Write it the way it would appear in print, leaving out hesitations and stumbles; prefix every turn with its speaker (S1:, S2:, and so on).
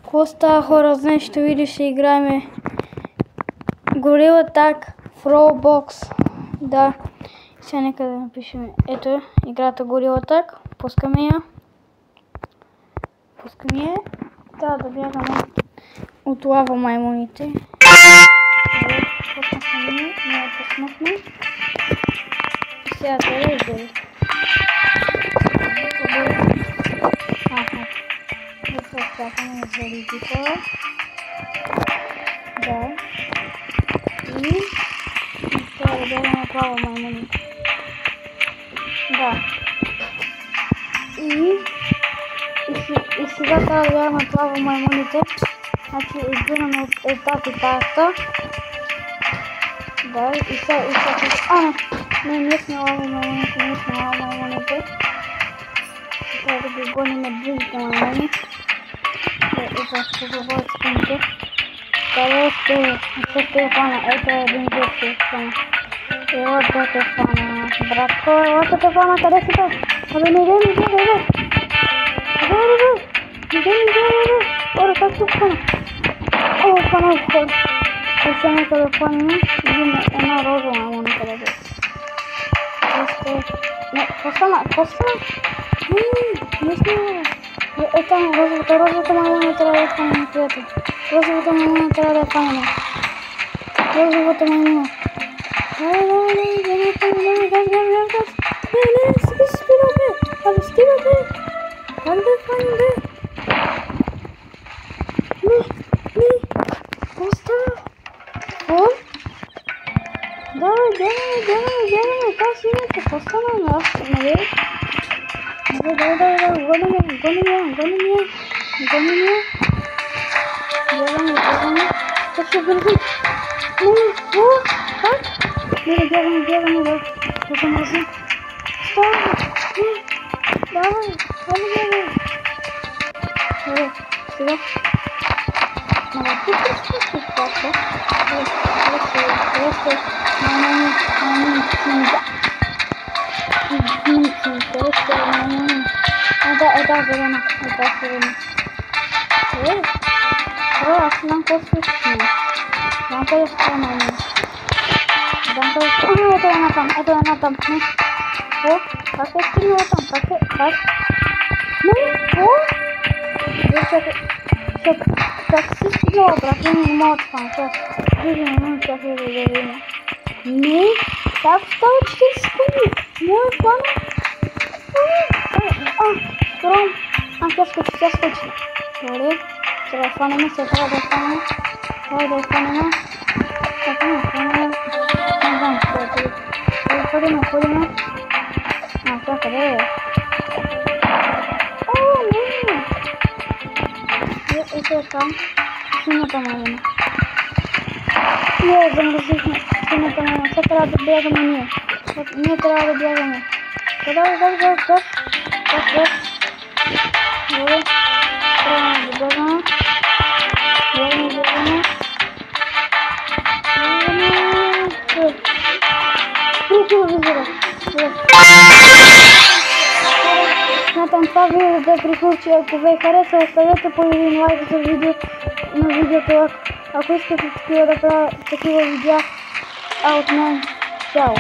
S1: Какво става, хора? В днешното видео ще играем Gorilla Tag в Roblox. Да, сега нека да напишем. Ето е играта Gorilla Tag. Пускаме я. Трябва да бягаме от лава маймуните. Пуснахме ние, ние пуснахме. И сега трябва да издели. Чакаме за ридикола. Да. И трябва да бягаме направо маймуните. Да. И сега трябва да бягаме направо маймуните. Значи избираме от етап и тарта. Да, и сега... Не сме лава маймуните, Трябва да ги гоним на другите маймуни. Ето секундите. Къде ще фана? Ето е един вид ще фана. Ела да те фана. Братко, ела да те фана, къде си той? Абе не иде. Ора, как се фана? О, фана е хора. Сега нека да фаним. Видим една роза маймуна къде бе. Не, какво стана? Не сме. Там розовата маймуна трябва да е фанена, приятел. Розовата маймуна трябва да е фанена. Розовата маймуна. Стига бе. Как да е фанен бе? Какво става? Какво? Давай, бягаме. Как си имате? Какво стана на нас? Нали? Давай, гоним я. Бягаме. Как ще върви? Какво? Как? Бягаме, да замръзим. Става! Давай, бягаме. Добре, сега. Да, зелена. Аз знам какво се случи. Знам къде ще маймуна. Ето една там. Какво? Как е стигнала там? Как? Какво? Как си стигнала, брат? Не мога да фана. Чакай да видим. Не, как става 40 секунди? Не е фана. Стром. Тя скочи. Добре. Сега да фанеме, трябва да я фанеме. Не знам, ходиме. Тя къде е? Не! Ето е там. Синята маймуна. Замръзихме синята маймуна. Сега трябва да бягаме ние. Ние трябва да бягаме. Добре. Трябва да бягаме. Смятам това видео да приключи. Ако ви хареса, оставете по един лайк на видеото. Ако искате да правя такива видеа, от мен. Чао!